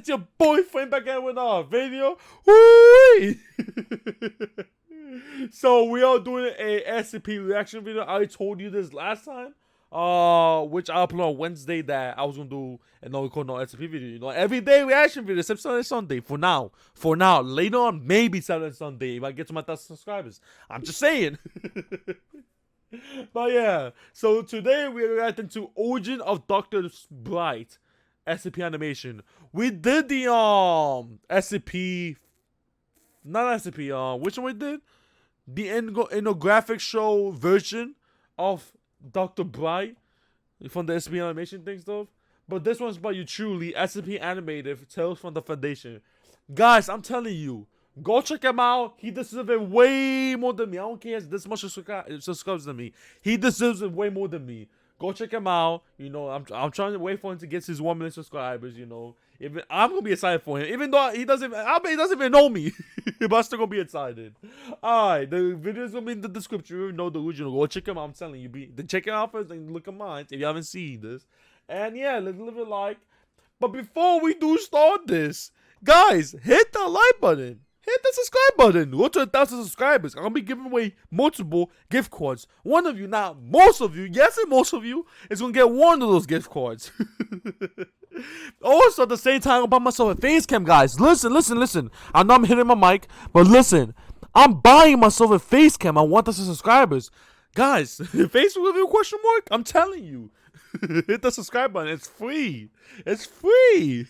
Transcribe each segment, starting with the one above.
it's your boyfriend back again with our video. Woo! So we are doing a SCP reaction video. I told you this last time. Which I upload on Wednesday that I was gonna do and no record no SCP video. You know, everyday reaction video except Saturday Sunday. For now. Later on, maybe Saturday Sunday if I get to my 1,000 subscribers. I'm just saying. But yeah, so today we're reacting to Origin of Dr. Bright SCP animation. We did the SCP, not SCP, which one we did? The infographic show version of Dr. Bright from the SCP animation thing stuff. But this one's by you truly SCP animated Tales from the Foundation. Guys, I'm telling you, go check him out. He deserves it way more than me. I don't care he has this much subscribers than me. He deserves it way more than me. Go check him out. You know, I'm trying to wait for him to get his 1 million subscribers. You know, I'm gonna be excited for him, even though he doesn't. I bet he doesn't even know me, but I'm still gonna be excited. All right, the video is gonna be in the description. You know the original. Go check him out. I'm telling you, check it out first and look at mine if you haven't seen this. And yeah, let's leave a like. But before we do start this, guys, hit the like button. Hit the subscribe button. Go to 1,000 subscribers. I'm gonna be giving away multiple gift cards. One of you, not most of you, yes, and most of you, is gonna get one of those gift cards. Also, at the same time, I'm buying myself a face cam, guys. Listen. I know I'm hitting my mic, but listen, I'm buying myself a face cam. I want 1,000 subscribers, guys. Face review question mark? I'm telling you. Hit the subscribe button. It's free. It's free.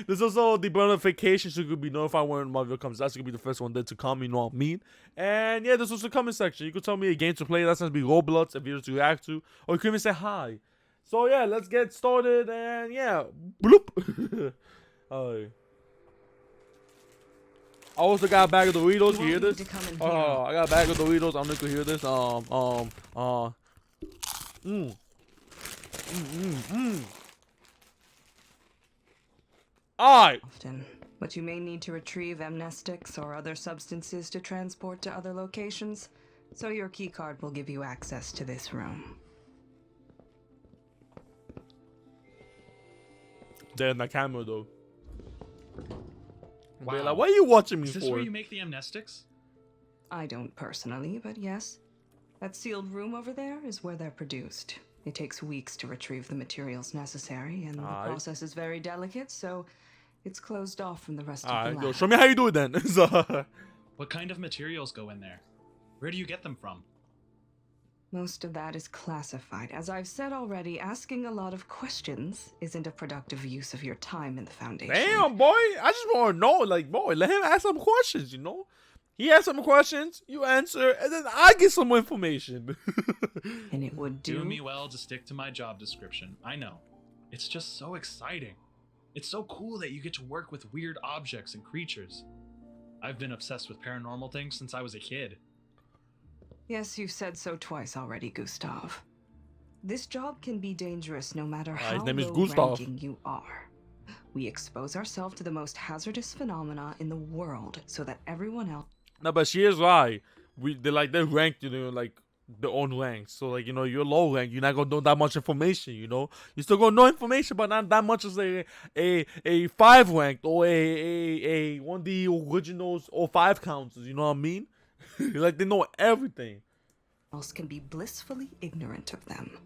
There's also the notification so you could be notified when my video comes out. So you could be the first one there to comment, you know what I mean? And yeah, there's also a comment section. You could tell me a game to play. That's going to be Roblox, a video to react to. Or you can even say hi. So yeah, let's get started. And yeah, bloop. Alright. I also got a bag of Doritos. You hear this? Oh, I got a bag of Doritos. I'm not gonna hear this. Alright. Often, but you may need to retrieve amnestics or other substances to transport to other locations, so your keycard will give you access to this room. They're in the camera though. Wow. They're like, what are you watching me Is this for? where you make the amnestics? I don't personally, but yes. That sealed room over there is where they're produced. It takes weeks to retrieve the materials necessary, and the process is very delicate, so it's closed off from the rest of the lab. Yo, show me how you do it then. What kind of materials go in there? Where do you get them from? Most of that is classified. As I've said already, asking a lot of questions isn't a productive use of your time in the Foundation. Damn, boy. I just want to know, like, boy, let him ask some questions, you know? He asks some questions, you answer, and then I get some more information. And it would do Doing me well to stick to my job description. I know. It's just so exciting. It's so cool that you get to work with weird objects and creatures. I've been obsessed with paranormal things since I was a kid. Yes, you've said so twice already, Gustav. This job can be dangerous no matter how his name is low-ranking you are. We expose ourselves to the most hazardous phenomena in the world so that everyone else... No, but she is right. They're ranked, you know, like their own ranks. So like, you know, you're low rank, you're not gonna know that much information, you know. You're still gonna know information, but not that much as a 5 ranked or a one of the originals or 5 counters, you know what I mean? Like they know everything. else can be blissfully ignorant of them.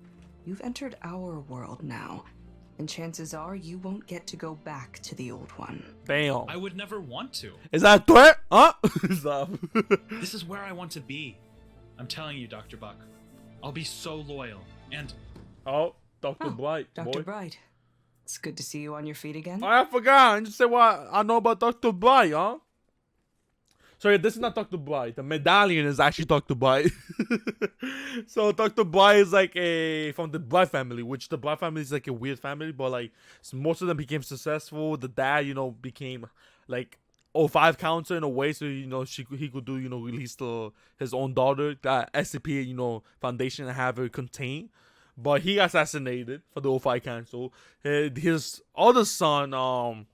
You've entered our world now, and chances are you won't get to go back to the old one. Damn. I would never want to. Is that a threat? Huh? This is where I want to be. I'm telling you, Dr. Buck. I'll be so loyal, and... Oh, Dr. Bright, Dr. boy. Bright. It's good to see you on your feet again. I forgot. I just said what I know about Dr. Bright, huh? Sorry, this is not Dr. Bright. The medallion is actually Dr. Bright. So Dr. Bright is like from the Bright family, which the Bright family is like a weird family, but like most of them became successful. The dad, you know, became like 05 counter in a way, so you know he could do, you know, release his own daughter, that SCP, you know, foundation, and have her contained. But he got assassinated for the 05 council. His other son,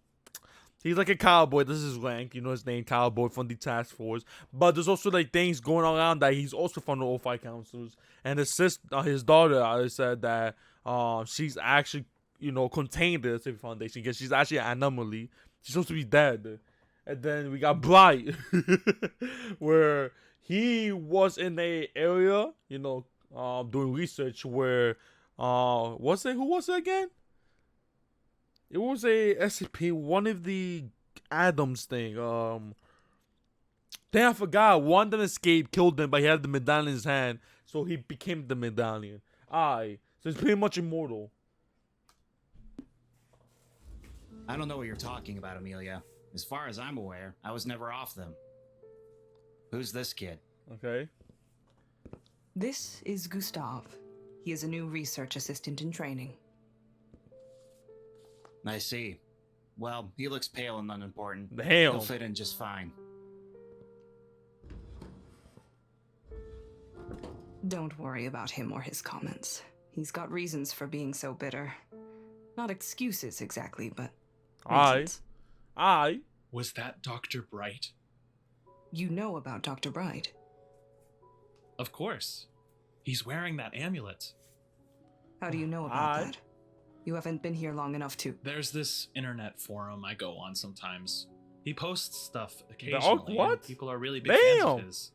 he's like a cowboy. This is his rank, you know, his name, cowboy from the task force. But there's also like things going around that he's also from the 05 councils. And his sister, his daughter, I said that she's actually contain the SCP Foundation because she's actually an anomaly. She's supposed to be dead. And then we got Bright, where he was in a area, doing research where, who was it again? It was a SCP, one of the Adams thing. Then I forgot. One that escaped, killed him, but he had the medallion in his hand, so he became the medallion. So he's pretty much immortal. I don't know what you're talking about, Amelia. As far as I'm aware, I was never off them. Who's this kid? Okay. This is Gustav. He is a new research assistant in training. I see. Well, he looks pale and unimportant. Damn. He'll fit in just fine. Don't worry about him or his comments. He's got reasons for being so bitter. Not excuses exactly, but reasons. Was that Dr. Bright? You know about Dr. Bright. Of course. He's wearing that amulet. How do you know about that? You haven't been here long enough to... There's this internet forum I go on sometimes. He posts stuff occasionally. What? And people are really big fans of his.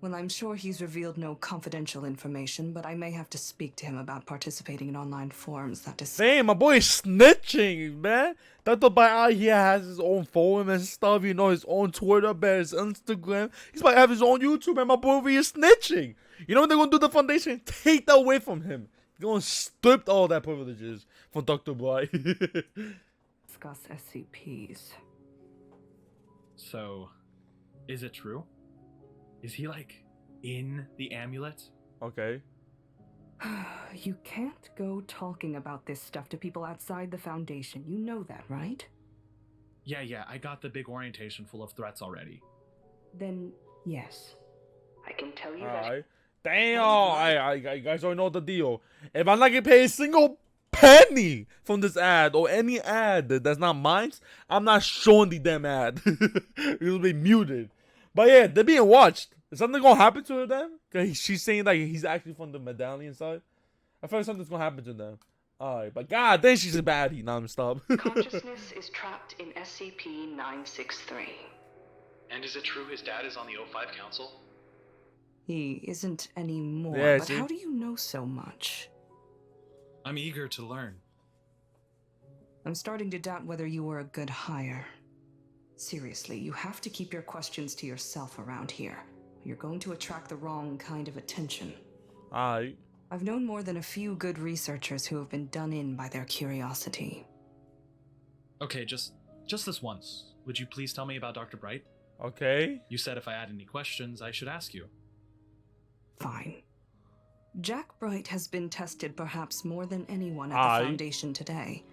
Well, I'm sure he's revealed no confidential information, but I may have to speak to him about participating in online forums that Damn, my boy is snitching, man. Dr. Bright out here has his own forum and stuff, his own Twitter, his Instagram. He's about to have his own YouTube, and my boy over here snitching. You know what they're going to do to the Foundation? Take that away from him. They're going to strip all that privileges from Dr. Bright. discuss SCPs. So, is it true? Is he, in the amulet? Okay. You can't go talking about this stuff to people outside the Foundation. You know that, right? Yeah, I got the big orientation full of threats already. Then, yes. I can tell you Alright. Damn! I guys don't know the deal. If I'm not getting paid a single penny from this ad, or any ad that's not mine, I'm not showing the damn ad. It'll be muted. But yeah, they're being watched. Is something gonna happen to them? Cause she's saying he's actually from the medallion side. I feel like something's gonna happen to them. Alright, but god damn, she's a baddie. Now I'm stop. Consciousness is trapped in SCP-963. And is it true his dad is on the O5 Council? He isn't anymore, Yeah, but how do you know so much? I'm eager to learn. I'm starting to doubt whether you were a good hire. Seriously, you have to keep your questions to yourself around here. You're going to attract the wrong kind of attention. Alright. I've known more than a few good researchers who have been done in by their curiosity. Okay, just this once. Would you please tell me about Dr. Bright? Okay. You said if I had any questions, I should ask you. Fine. Jack Bright has been tested perhaps more than anyone at the Foundation today.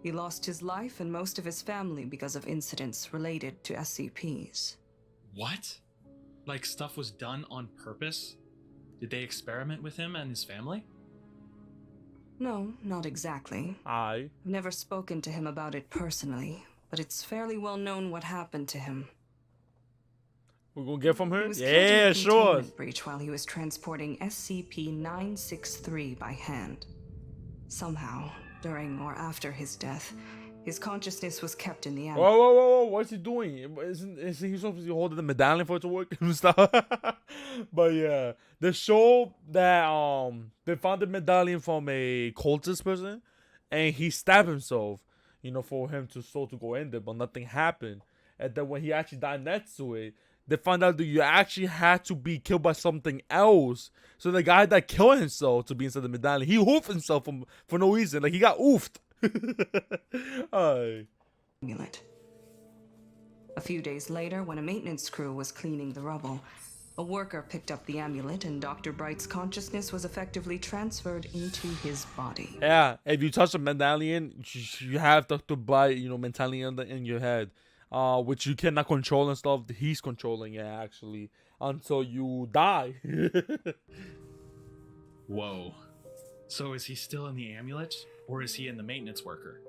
He lost his life and most of his family because of incidents related to SCPs. What? Like stuff was done on purpose? Did they experiment with him and his family? No, not exactly. I've never spoken to him about it personally, but it's fairly well known what happened to him. We're gonna get from her? He was Yeah, killed in a sure. containment breach while he was transporting SCP-963 by hand. Somehow, during or after his death, his consciousness was kept in the amulet. Whoa, what's he doing? Isn't he supposed to be holding the medallion for it to work and stuff? But yeah, they show that they found the medallion from a cultist person, and he stabbed himself, for him to go in there, but nothing happened. And then when he actually died next to it, they found out that you actually had to be killed by something else. So the guy that killed himself to be inside the medallion, he oofed himself for no reason. He got oofed. Amulet. A few days later, when a maintenance crew was cleaning the rubble, a worker picked up the amulet and Dr. Bright's consciousness was effectively transferred into his body. Yeah, if you touch the medallion, you have Dr. Bright, mentally in your head. Which you cannot control and stuff. He's controlling it actually until you die. Whoa. So is he still in the amulet, or is he in the maintenance worker?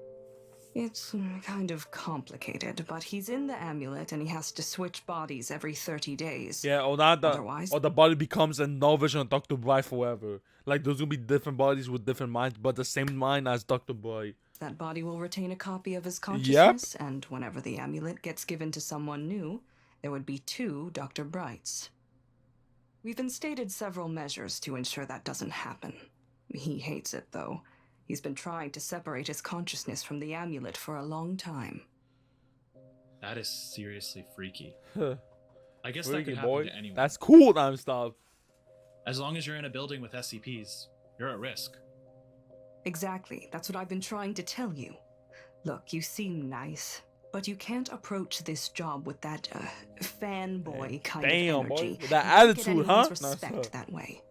It's kind of complicated, but he's in the amulet and he has to switch bodies every 30 days. Yeah, or not the Otherwise- or the body becomes another version of Dr. Bright forever. Like there's gonna be different bodies with different minds, but the same mind as Dr. Bright. That body will retain a copy of his consciousness, and whenever the amulet gets given to someone new, there would be 2 Dr. Brights. We've instated several measures to ensure that doesn't happen. He hates it, though. He's been trying to separate his consciousness from the amulet for a long time. That is seriously freaky. Huh. I guess that Freaky could happen boy. to anyone. That's cool time stuff. As long as you're in a building with SCPs, you're at risk. Exactly. That's what I've been trying to tell you. Look, you seem nice, but you can't approach this job with that fanboy kind of energy. Boy. With that You don't get attitude, huh? anyone's respect that way.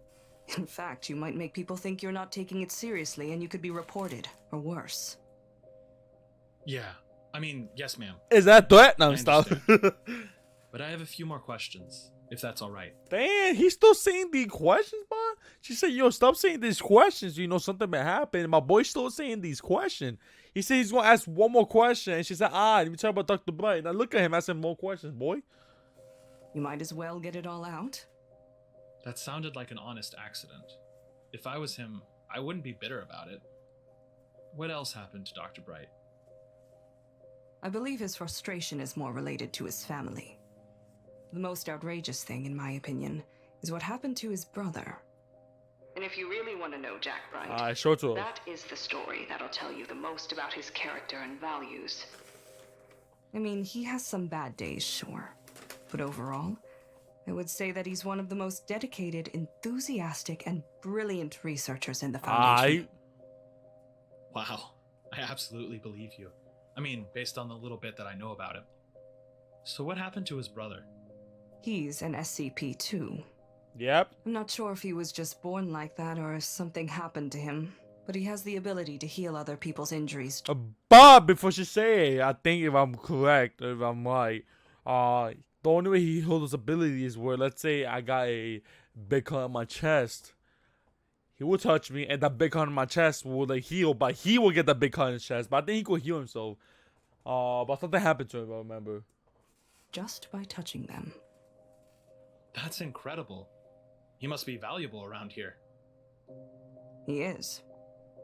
In fact, you might make people think you're not taking it seriously and you could be reported, or worse. Yeah. I mean, yes, ma'am. Is that threat? No, I stop. But I have a few more questions, if that's all right. Damn, he's still saying these questions, bro. She said, yo, stop saying these questions. You know, something may happen. My boy's still saying these questions. He said he's going to ask one more question. And she said, let me talk about Dr. Bright. Now look at him asking more questions, boy. You might as well get it all out. That sounded like an honest accident. If I was him, I wouldn't be bitter about it. What else happened to Dr. Bright? I believe his frustration is more related to his family. The most outrageous thing, in my opinion, is what happened to his brother. And if you really want to know Jack Bright, Show it to her. that is the story that'll tell you the most about his character and values. I mean, he has some bad days, sure. But overall, I would say that he's one of the most dedicated, enthusiastic, and brilliant researchers in the Foundation. Wow, I absolutely believe you. I mean, based on the little bit that I know about him. So what happened to his brother? He's an SCP too. Yep. I'm not sure if he was just born like that or if something happened to him, but he has the ability to heal other people's injuries. But before she say, I think if I'm correct, if I'm right, the only way he healed his abilities were, let's say I got a big cut on my chest. He will touch me, and that big cut on my chest will like heal, but he will get that big cut in his chest. But I think he could heal himself. But something happened to him, I remember. Just by touching them. That's incredible. He must be valuable around here. He is.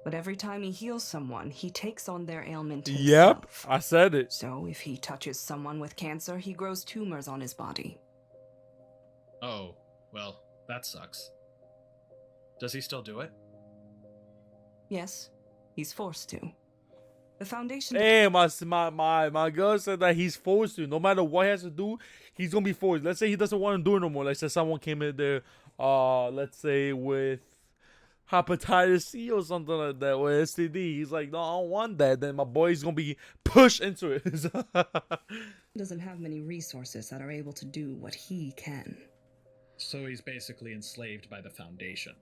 But every time he heals someone, he takes on their ailment Yep, himself. I said it. So if he touches someone with cancer, he grows tumors on his body. Oh, well, that sucks. Does he still do it? Yes, he's forced to. The Foundation... Hey, my girl said that he's forced to. No matter what he has to do, he's gonna be forced. Let's say he doesn't want to do it no more. Let's say someone came in there, let's say with hepatitis C or something like that, or STD. He's like, no, I don't want that. Then my boy's gonna be pushed into it. doesn't have many resources that are able to do what he can. So he's basically enslaved by the Foundation.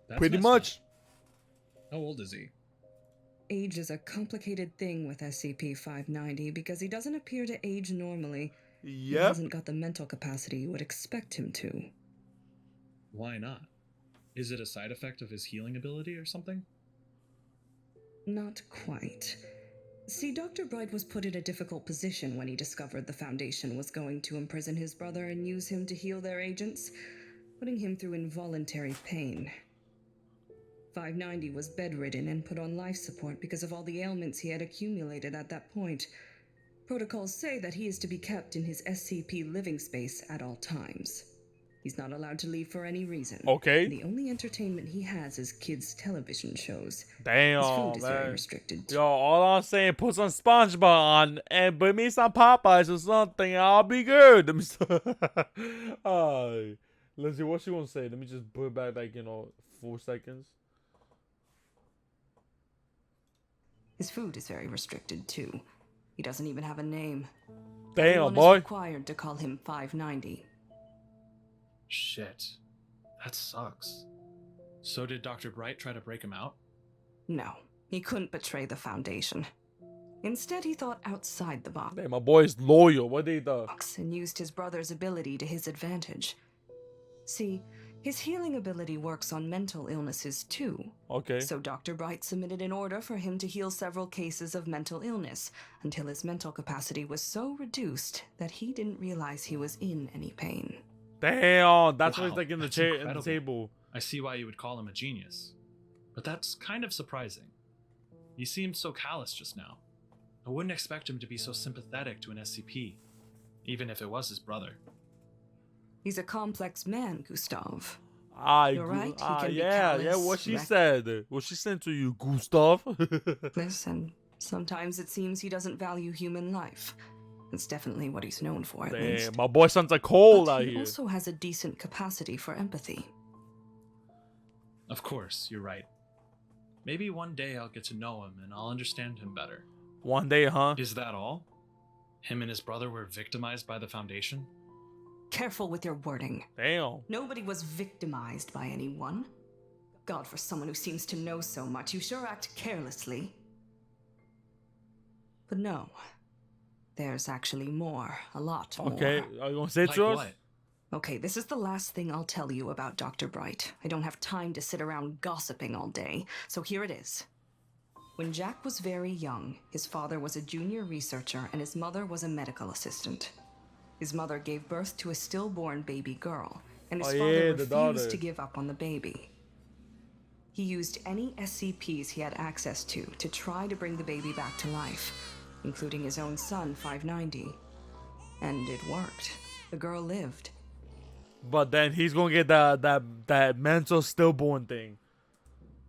That's Pretty messed much. up. How old is he? Age is a complicated thing with SCP-590 because he doesn't appear to age normally. He Yep. hasn't got the mental capacity you would expect him to. Why not? Is it a side effect of his healing ability or something? Not quite. See, Dr. Bright was put in a difficult position when he discovered the Foundation was going to imprison his brother and use him to heal their agents, putting him through involuntary pain. 590 was bedridden and put on life support because of all the ailments he had accumulated at that point. Protocols say that he is to be kept in his SCP living space at all times. He's not allowed to leave for any reason. Okay. The only entertainment he has is kids' television shows. Damn, His food is very man. restricted. Yo, all I'm saying, put some SpongeBob on and bring me some Popeyes or something. I'll be good. Let me Alright. Let's see what she gonna say. Let me just put it back like 4 seconds. His food is very restricted too. He doesn't even have a name. Damn, Everyone boy. is required to call him 590. Shit. That sucks. So did Dr. Bright try to break him out? No, he couldn't betray the Foundation. Instead, he thought outside the box Damn, my boy's loyal. What they do? and used his brother's ability to his advantage. See, His healing ability works on mental illnesses too. Okay. So Dr. Bright submitted an order for him to heal several cases of mental illness until his mental capacity was so reduced that he didn't realize he was in any pain. Damn, that's why Wow, he's like in the that's chair, in the incredible. table. I see why you would call him a genius. But that's kind of surprising. He seemed so callous just now. I wouldn't expect him to be so sympathetic to an SCP, even if it was his brother. He's a complex man, Gustav. Ah, You're right, he can be yeah, callous, what she rec- said. What she said to you, Gustav. Listen, sometimes it seems he doesn't value human life. It's definitely what he's known for, at least. Damn, my boy sounds like cold But out he here. also has a decent capacity for empathy. Of course, you're right. Maybe one day I'll get to know him and I'll understand him better. One day, huh? Is that all? Him and his brother were victimized by the Foundation? Careful with your wording. Damn. Nobody was victimized by anyone. God, for someone who seems to know so much, you sure act carelessly. But no. There's actually more. A lot more. Okay, are you gonna say it Like to us? what? Okay, this is the last thing I'll tell you about Dr. Bright. I don't have time to sit around gossiping all day, so here it is. When Jack was very young, his father was a junior researcher and his mother was a medical assistant. His mother gave birth to a stillborn baby girl, and his Oh, father yeah, the daughter. refused to give up on the baby. He used any SCPs he had access to try to bring the baby back to life, including his own son, 590. And it worked. The girl lived. But then he's gonna get that mental stillborn thing.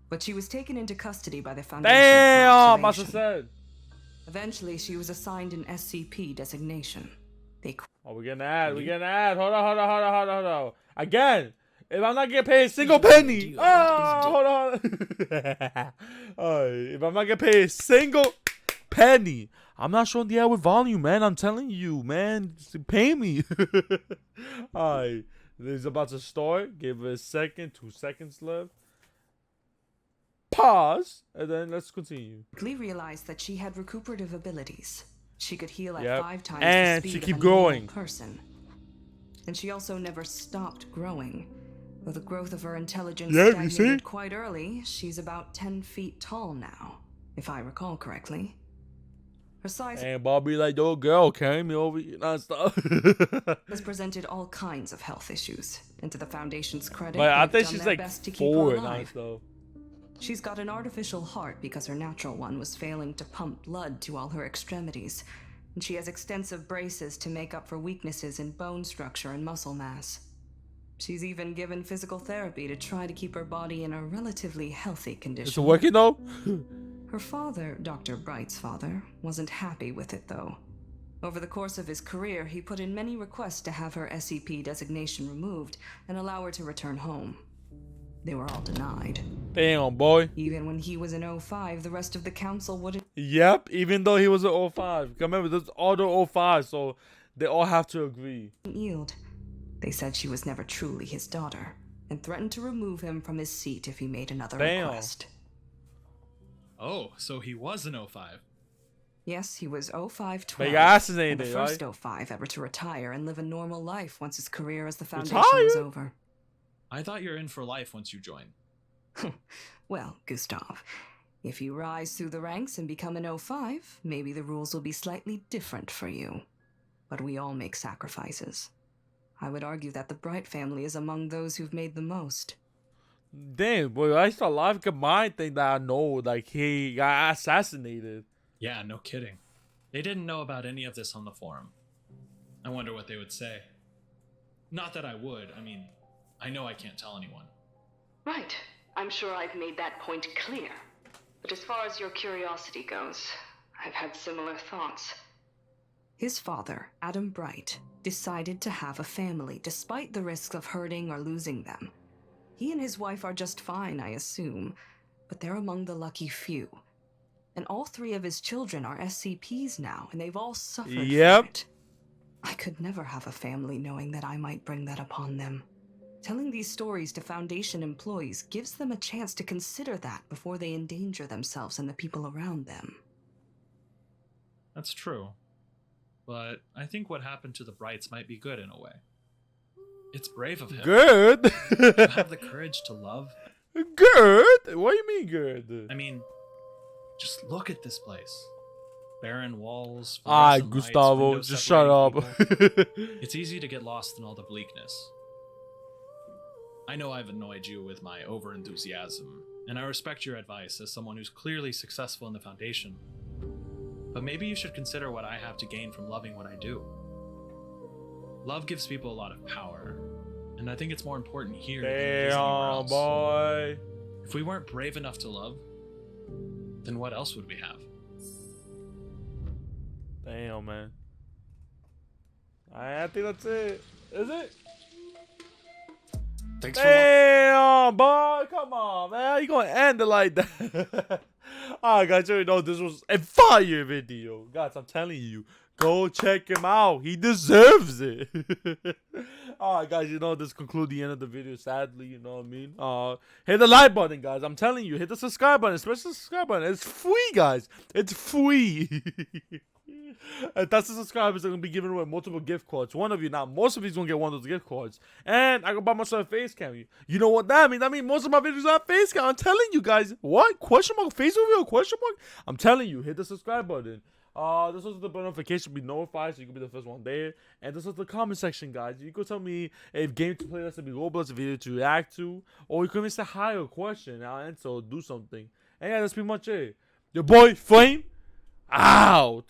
But she was taken into custody by the Foundation for Damn, must have observation. said. Eventually, she was assigned an SCP designation. They Oh, we're getting ad. We're getting ad. Hold on. Again, if I'm not getting paid a single penny. Oh, hold on. If I'm not getting paid a single penny, I'm not showing the ad with volume, man. I'm telling you, man. Just pay me. Alright. This is about to start. Give it a second. 2 seconds left. Pause. And then let's continue. quickly realized that she had recuperative abilities. She could heal at Yep. 5 times And the she speed keep of a normal growing. person. And she also never stopped growing. Though the growth of her intelligence Yeah, you see? stagnated quite early, she's about 10 feet tall now, if I recall correctly. Her size And Bobby like, yo, girl, carry me over here. Non-stop. has presented all kinds of health issues, and to the Foundation's credit, But I they've think done she's their like best to keep her 4 and alive. stuff. She's got an artificial heart because her natural one was failing to pump blood to all her extremities, and she has extensive braces to make up for weaknesses in bone structure and muscle mass. She's even given physical therapy to try to keep her body in a relatively healthy Is it condition. working though? Her father, Dr. Bright's father, wasn't happy with it though. Over the course of his career, he put in many requests to have her SCP designation removed and allow her to return home. They were all denied. Damn, boy. Even when he was in 05, the rest of the council wouldn't Yep, even though he was an 05. Remember, this is all the 05, so they all have to agree. yield. They said she was never truly his daughter, and threatened to remove him from his seat if he made another Damn. request. Oh, so he was an 05. Yes, he was 05-12, But he got and the assassinated, first right? 05 ever to retire and live a normal life once his career as the Foundation was Retire? over. I thought you're in for life once you join. Well, Gustav, if you rise through the ranks and become an 05, maybe the rules will be slightly different for you. But we all make sacrifices. I would argue that the Bright family is among those who've made the most. Damn, boy, I saw a live combined thing that I know, like he got assassinated. Yeah, no kidding. They didn't know about any of this on the forum. I wonder what they would say. Not that I would. I mean, I know I can't tell anyone. Right. I'm sure I've made that point clear. But as far as your curiosity goes, I've had similar thoughts. His father, Adam Bright, decided to have a family despite the risks of hurting or losing them. He and his wife are just fine, I assume, but they're among the lucky few. And all 3 of his children are SCPs now, and they've all suffered Yep. from it. I could never have a family knowing that I might bring that upon them. Telling these stories to Foundation employees gives them a chance to consider that before they endanger themselves and the people around them. That's true. But I think what happened to the Brights might be good in a way. It's brave of him. Good. To have the courage to love. Good. What do you mean good? I mean, just look at this place. Barren walls. Alright, fluorescent lights, Gustavo, windows just shut up. separating people. It's easy to get lost in all the bleakness. I know I've annoyed you with my overenthusiasm, and I respect your advice as someone who's clearly successful in the Foundation. But maybe you should consider what I have to gain from loving what I do. Love gives people a lot of power, and I think it's more important here than it is anywhere Damn, else. boy. If we weren't brave enough to love, then what else would we have? Damn, man. I think that's it. Is it? Thanks for Damn, boy. Come on, man. How you gonna end it like that? Alright, guys. You already know this was a fire video. Guys, I'm telling you. Go check him out. He deserves it. Alright, guys. You know, this concludes the end of the video. Sadly, you know what I mean? Hit the like button, guys. I'm telling you. Hit the subscribe button. Especially the subscribe button. It's free, guys. It's free. And that's the subscribers that are going to be giving away multiple gift cards. One of you, not most of you's going to get one of those gift cards. And I can buy myself a face cam. You know what that means? That means most of my videos are face cam. I'm telling you guys. What? Question mark? Face reveal? Question mark? I'm telling you. Hit the subscribe button. This was the notification to be notified, so you can be the first one there. And this was the comment section, guys. You could tell me if game to play, that's to be Roblox video to react to, or you can even say hi or question. I'll answer or do something. And yeah, that's pretty much it. Your boy Flame out.